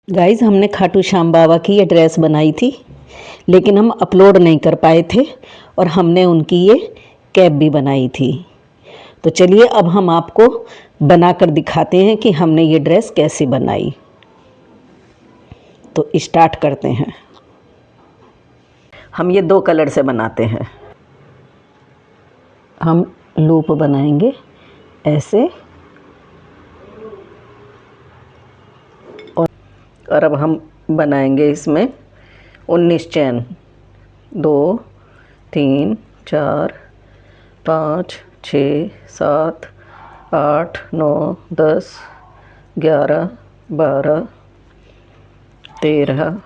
Guys हमने खाटू श्याम बाबा की ये ड्रेस बनाई थी, लेकिन हम अपलोड नहीं कर पाए थे और हमने उनकी ये कैप भी बनाई थी। तो चलिए अब हम आपको बनाकर दिखाते हैं कि हमने ये ड्रेस कैसे बनाई। तो स्टार्ट करते हैं। हम ये 2 कलर से बनाते हैं। हम लूप बनाएंगे ऐसे और अब हम बनाएंगे इसमें 19 चैन। 2 3 4 5 6 7 8 9 10 11 12 13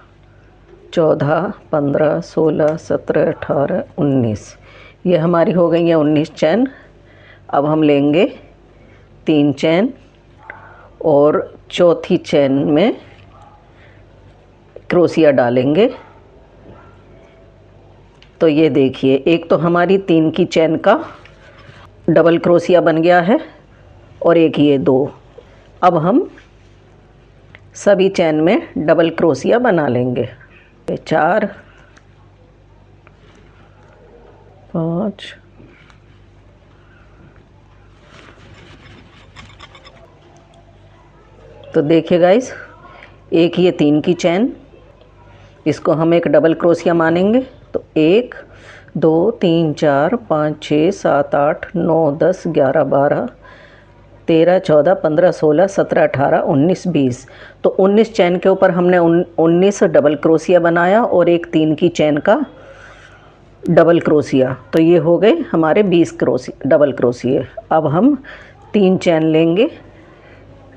14 15 16 17 18 19। ये हमारी हो गई है 19 चैन। अब हम लेंगे 3 चैन और चौथी चैन में क्रोशिया डालेंगे। तो ये देखिए, एक तो हमारी 3 की चैन का डबल क्रोशिया बन गया है और एक ये 2। अब हम सभी चैन में डबल क्रोशिया बना लेंगे। 4 5 तो देखिए गाइस, एक ये 3 की चैन, इसको हम एक डबल क्रोशिया मानेंगे। तो 1 2 3 4 5 6 7 8 9 10 11 12 13 14 15 16 17 18 19 20। तो 19 चैन के ऊपर हमने 19 डबल क्रोशिया बनाया और एक 3 की चैन का डबल क्रोशिया। तो ये हो गए हमारे 20 क्रोशिया डबल क्रोशिया। अब हम 3 चैन लेंगे,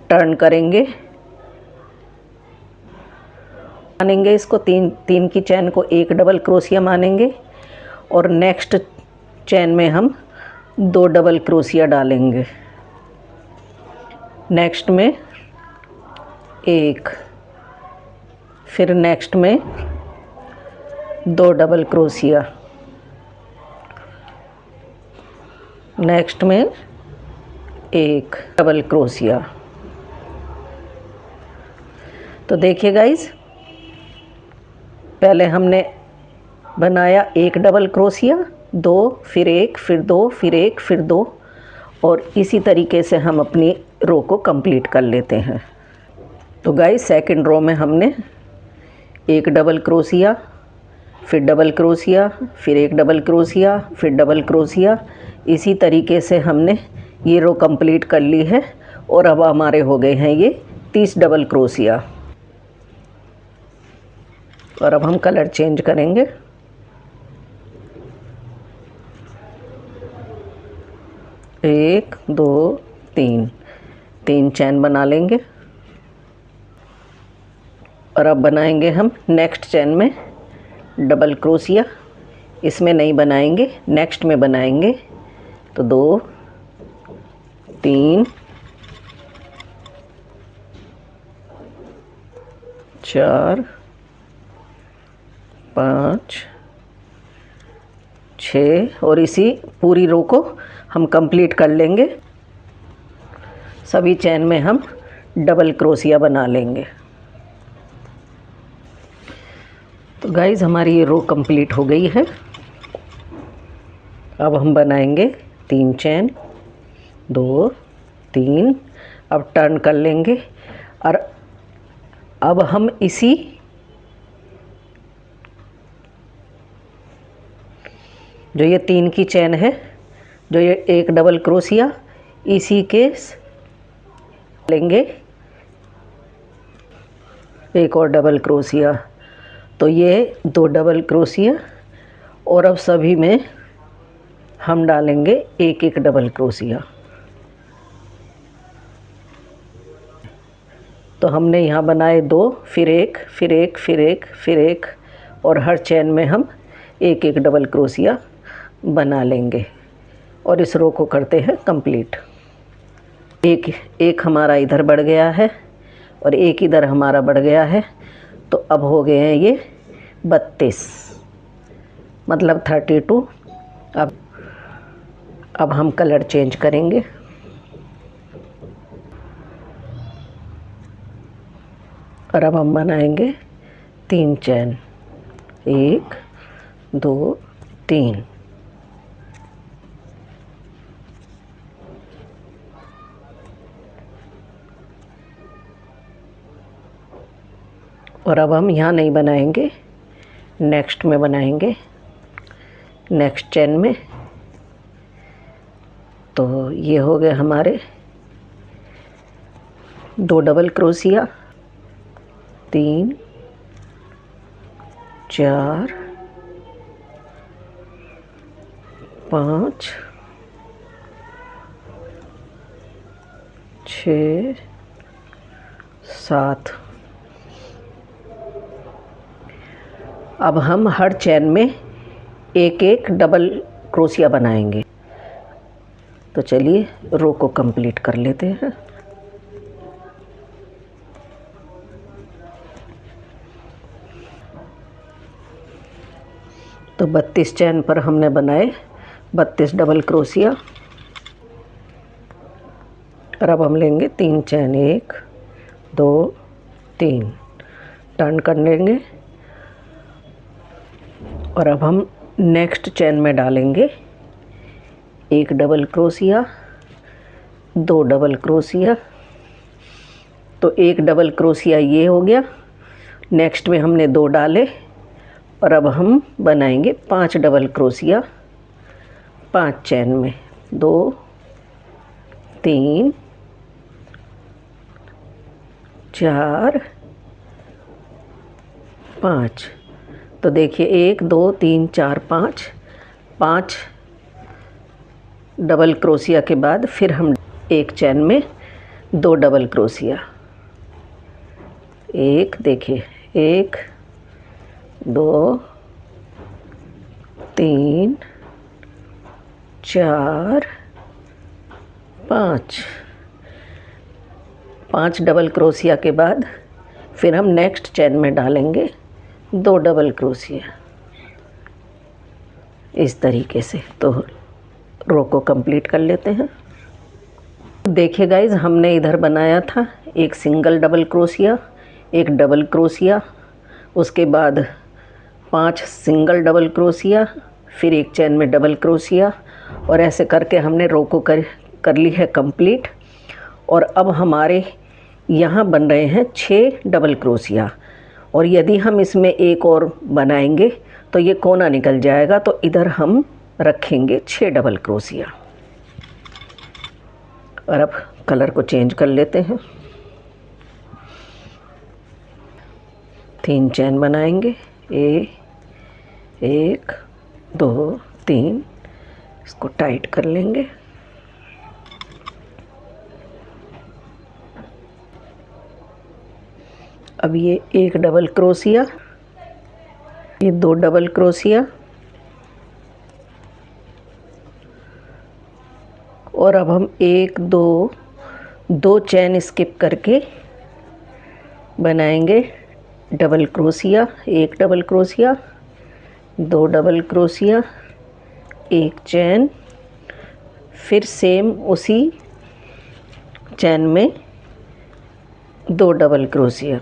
टर्न करेंगे, मानेंगे इसको 3 की चैन को एक डबल क्रोशिया मानेंगे और नेक्स्ट चैन में हम 2 डबल क्रोशिया डालेंगे। नेक्स्ट में 1, फिर नेक्स्ट में 2 डबल क्रोशिया, नेक्स्ट में 1 डबल क्रोशिया। तो देखिए गाइस, पहले हमने बनाया 1 डबल क्रोशिया, 2 फिर 1 फिर 2 फिर 1 फिर 2 और इसी तरीके से हम अपनी रो को कंप्लीट कर लेते हैं। तो गाइस, सेकंड रो में हमने 1 डबल क्रोशिया, फिर डबल क्रोशिया, फिर 1 डबल क्रोशिया, फिर डबल क्रोशिया, इसी तरीके से हमने ये रो कंप्लीट कर ली है। और अब हमारे हो गए हैं ये 30 डबल क्रोशिया। और अब हम कलर चेंज करेंगे। एक 2 3 चैन बना लेंगे और अब बनाएंगे हम नेक्स्ट चैन में डबल क्रोशिया। इसमें नहीं बनाएंगे, नेक्स्ट में बनाएंगे। तो 2 3 4 5 6 और इसी पूरी रो को हम कंप्लीट कर लेंगे। सभी चैन में हम डबल क्रोशिया बना लेंगे। तो गाइज, हमारी ये रो कंप्लीट हो गई है। अब हम बनाएंगे 3 चैन, 2 3। अब टर्न कर लेंगे और अब हम इसी जो ये 3 की चैन है, जो ये 1 डबल क्रोशिया, इसी के लेंगे एक और डबल क्रोशिया। तो ये 2 डबल क्रोशिया और अब सभी में हम डालेंगे एक एक डबल क्रोशिया। तो हमने यहाँ बनाए 2, फिर 1 फिर 1 फिर 1 फिर 1 और हर चैन में हम एक एक डबल क्रोशिया बना लेंगे और इस रो को करते हैं कंप्लीट। एक हमारा इधर बढ़ गया है और एक इधर हमारा बढ़ गया है। तो अब हो गए हैं ये 32, मतलब 32। अब हम कलर चेंज करेंगे। और अब हम बनाएंगे 3 चैन, 1 2 3। और अब हम यहाँ नहीं बनाएंगे, नेक्स्ट में बनाएंगे, नेक्स्ट चैन में। तो ये हो गए हमारे 2 डबल क्रोशिया, 3 4 5 6 7। अब हम हर चैन में एक एक डबल क्रोशिया बनाएंगे। तो चलिए रो को कंप्लीट कर लेते हैं। तो 32 चैन पर हमने बनाए 32 डबल क्रोशिया। और अब हम लेंगे 3 चैन, 1 2 3, टर्न कर लेंगे। और अब हम नेक्स्ट चैन में डालेंगे 1 डबल क्रोशिया, 2 डबल क्रोशिया। तो 1 डबल क्रोशिया ये हो गया, नेक्स्ट में हमने 2 डाले। और अब हम बनाएंगे 5 डबल क्रोशिया 5 चैन में, 2 3 4 5। तो देखिए 1 2 3 4 5, 5 डबल क्रोशिया के बाद फिर हम एक चैन में 2 डबल क्रोशिया। एक देखिए 1 2 3 4 5, 5 डबल क्रोशिया के बाद फिर हम नेक्स्ट चैन में डालेंगे 2 डबल क्रोशिया, इस तरीके से। तो रो को कंप्लीट कर लेते हैं। देखिए गाइज, हमने इधर बनाया था एक सिंगल डबल क्रोशिया, एक डबल क्रोशिया, उसके बाद 5 सिंगल डबल क्रोशिया, फिर एक चैन में डबल क्रोशिया, और ऐसे करके हमने रो को कर ली है कंप्लीट। और अब हमारे यहाँ बन रहे हैं 6 डबल क्रोशिया। और यदि हम इसमें एक और बनाएंगे तो ये कोना निकल जाएगा, तो इधर हम रखेंगे 6 डबल क्रोशिया। और अब कलर को चेंज कर लेते हैं। 3 चैन बनाएंगे, 1 2 3, इसको टाइट कर लेंगे। अब ये 1 डबल क्रोशिया, ये 2 डबल क्रोशिया, और अब हम 1 2 चैन स्किप करके बनाएंगे double crochet, 1 double crochet, 2 double crochet, 1 चैन, फिर सेम उसी चैन में 2 डबल क्रोशिया।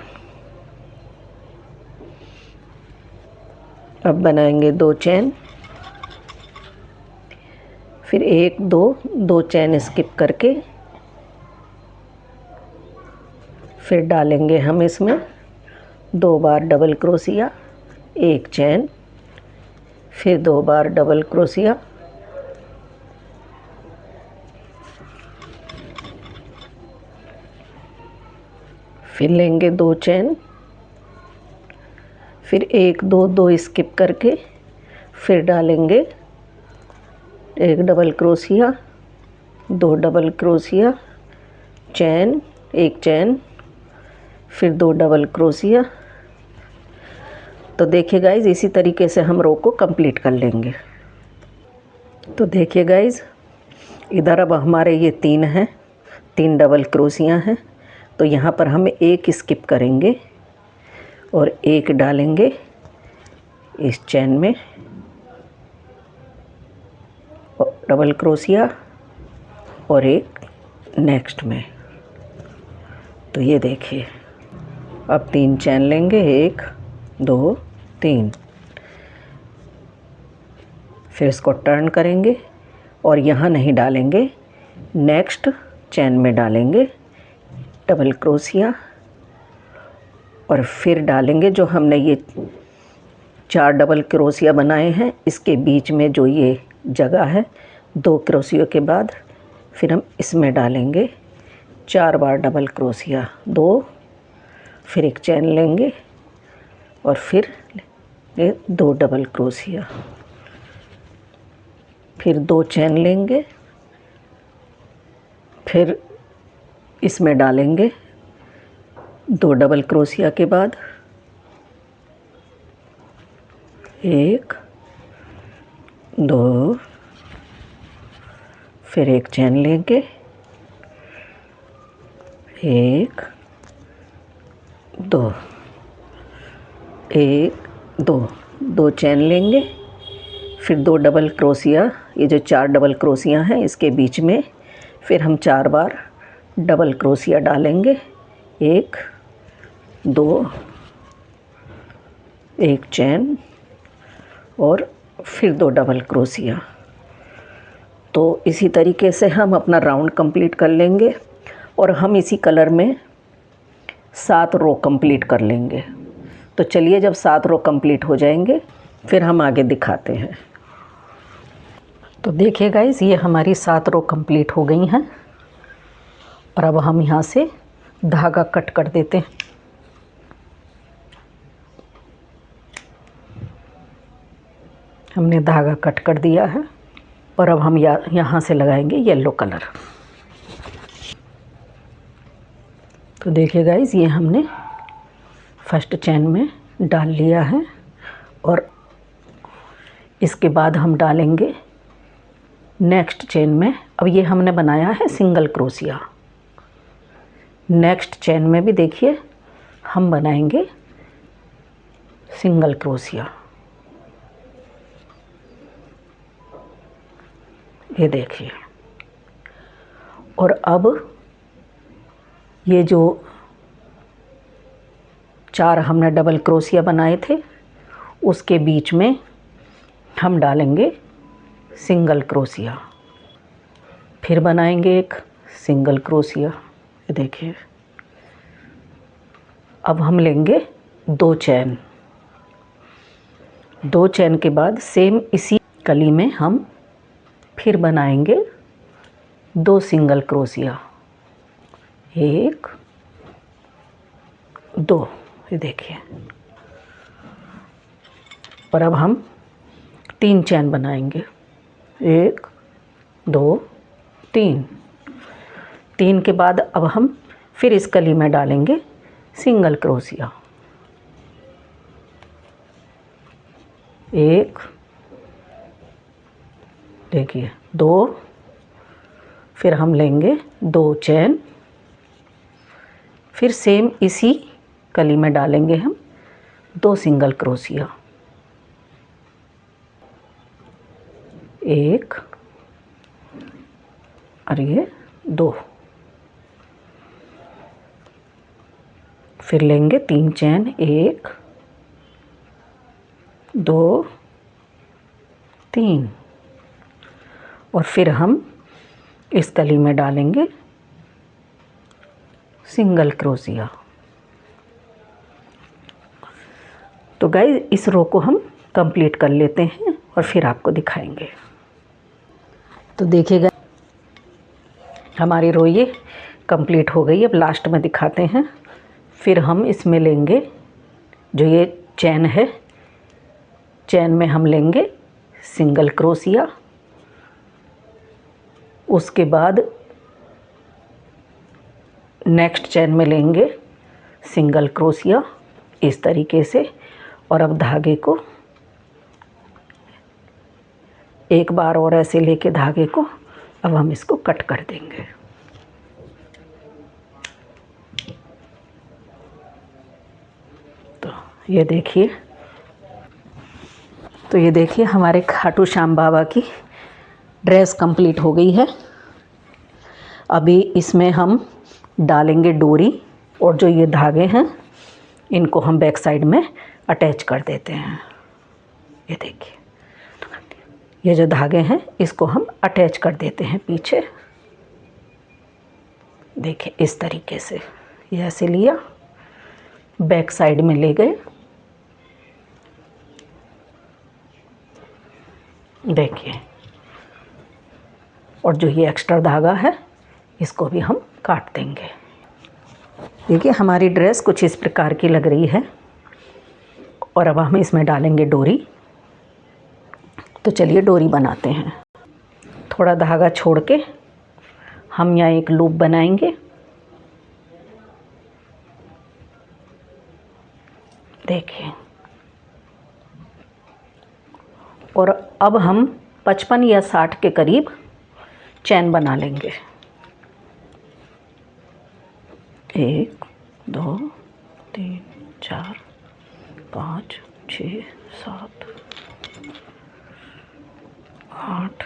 अब बनाएंगे 2 चैन, फिर 1 2 चैन स्किप करके फिर डालेंगे हम इसमें 2 बार डबल क्रोशिया, 1 चैन, फिर 2 बार डबल क्रोशिया, फिर लेंगे 2 चैन, फिर 1 2 स्किप करके फिर डालेंगे 1 डबल क्रोशिया, 2 डबल क्रोशिया, चैन, 1 चैन, फिर 2 डबल क्रोशिया। तो देखिए गाइज, इसी तरीके से हम रो को कंप्लीट कर लेंगे। तो देखिए गाइज, इधर अब हमारे ये 3 हैं, 3 डबल क्रोशिया हैं। तो यहाँ पर हम एक स्किप करेंगे और एक डालेंगे इस चैन में, डबल क्रोशिया, और एक नेक्स्ट में। तो ये देखिए अब 3 चैन लेंगे, 1 2 3। फिर इसको टर्न करेंगे और यहाँ नहीं डालेंगे, नेक्स्ट चैन में डालेंगे डबल क्रोशिया और फिर डालेंगे जो हमने ये 4 डबल क्रोशिया बनाए हैं, इसके बीच में जो ये जगह है 2 क्रोशियों के बाद फिर हम इसमें डालेंगे 4 बार डबल क्रोशिया, 2, फिर एक चैन लेंगे और फिर ये 2 डबल क्रोशिया, फिर 2 चैन लेंगे, फिर इसमें डालेंगे 2 डबल क्रोशिया के बाद 1 2, फिर एक चैन लेंगे, 1 2 1 2, 2 चैन लेंगे, फिर 2 डबल क्रोशिया, ये जो 4 डबल क्रोशिया हैं इसके बीच में फिर हम 4 बार डबल क्रोशिया डालेंगे, 1 2, एक चैन और फिर 2 डबल क्रोशिया। तो इसी तरीके से हम अपना राउंड कंप्लीट कर लेंगे और हम इसी कलर में 7 रो कंप्लीट कर लेंगे। तो चलिए जब 7 रो कंप्लीट हो जाएंगे फिर हम आगे दिखाते हैं। तो देखिए गाइस, ये हमारी 7 रो कंप्लीट हो गई हैं और अब हम यहाँ से धागा कट कर देते हैं। हमने धागा कट कर दिया है और अब हम यहाँ से लगाएंगे येलो कलर। तो देखिए गाइस, ये हमने फर्स्ट चैन में डाल लिया है और इसके बाद हम डालेंगे नेक्स्ट चेन में। अब ये हमने बनाया है सिंगल क्रोशिया, नेक्स्ट चेन में भी देखिए हम बनाएंगे सिंगल क्रोशिया। ये देखिए, और अब ये जो 4 हमने डबल क्रोशिया बनाए थे उसके बीच में हम डालेंगे सिंगल क्रोशिया, फिर बनाएंगे एक सिंगल क्रोशिया। ये देखिए, अब हम लेंगे 2 चैन, 2 चैन के बाद सेम इसी कली में हम फिर बनाएंगे 2 सिंगल क्रोशिया, 1 2। ये देखिए, और अब हम 3 चैन बनाएंगे, 1 2 3। 3 के बाद अब हम फिर इस कली में डालेंगे सिंगल क्रोशिया, 1 देखिए 2, फिर हम लेंगे 2 चैन, फिर सेम इसी कली में डालेंगे हम 2 सिंगल क्रोशिया, 1 और ये 2, फिर लेंगे 3 चैन, 1 2 3 और फिर हम इस कली में डालेंगे सिंगल क्रोशिया। तो गाइस, इस रो को हम कंप्लीट कर लेते हैं और फिर आपको दिखाएंगे। तो देखिएगा, हमारी रो ये कंप्लीट हो गई। अब लास्ट में दिखाते हैं। फिर हम इसमें लेंगे जो ये चैन है, चैन में हम लेंगे सिंगल क्रोशिया, उसके बाद नेक्स्ट चैन में लेंगे सिंगल क्रोशिया इस तरीके से, और अब धागे को एक बार और ऐसे लेके धागे को अब हम इसको कट कर देंगे। तो ये देखिए, हमारे खाटू श्याम बाबा की ड्रेस कंप्लीट हो गई है। अभी इसमें हम डालेंगे डोरी, और जो ये धागे हैं इनको हम बैक साइड में अटैच कर देते हैं। ये देखिए, ये जो धागे हैं इसको हम अटैच कर देते हैं पीछे। देखिए इस तरीके से, ये ऐसे लिया, बैक साइड में ले गए। देखिए, और जो ये एक्स्ट्रा धागा है इसको भी हम काट देंगे। देखिए हमारी ड्रेस कुछ इस प्रकार की लग रही है। और अब हम इसमें डालेंगे डोरी। तो चलिए डोरी बनाते हैं। थोड़ा धागा छोड़ के हम यहाँ एक लूप बनाएंगे। देखिए, और अब हम 55 या 60 के करीब चैन बना लेंगे। 1 2 3 4 5 6 7 8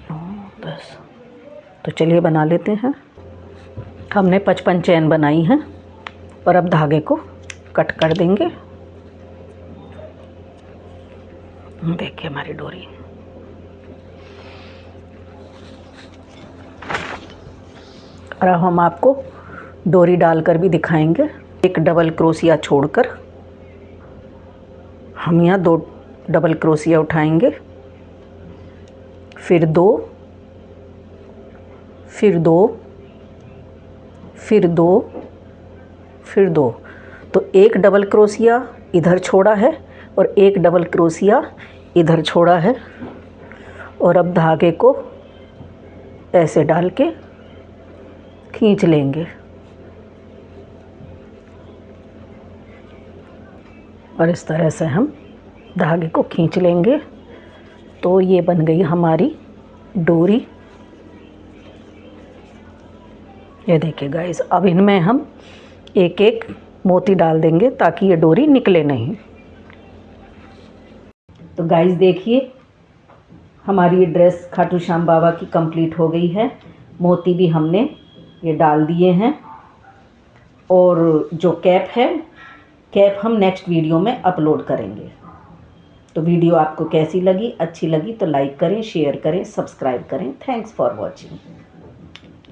9 10। तो चलिए बना लेते हैं। हमने 55 चैन बनाई हैं और अब धागे को कट कर देंगे। देखिए हमारी डोरी। और अब हम आपको डोरी डालकर भी दिखाएंगे। एक डबल क्रोशिया छोड़कर हम यहाँ 2 डबल क्रोशिया उठाएंगे, फिर 2, फिर 2, फिर 2, फिर 2। तो एक डबल क्रोशिया इधर छोड़ा है और एक डबल क्रोशिया इधर छोड़ा है। और अब धागे को ऐसे डाल के खींच लेंगे और इस तरह से हम धागे को खींच लेंगे। तो ये बन गई हमारी डोरी। ये देखिए गाइस, अब इनमें हम एक एक मोती डाल देंगे ताकि ये डोरी निकले नहीं। तो गाइस देखिए, हमारी ये ड्रेस खाटू श्याम बाबा की कंप्लीट हो गई है। मोती भी हमने ये डाल दिए हैं। और जो कैप है, कैप हम नेक्स्ट वीडियो में अपलोड करेंगे। तो वीडियो आपको कैसी लगी? अच्छी लगी तो लाइक करें, शेयर करें, सब्सक्राइब करें। Thanks for watching.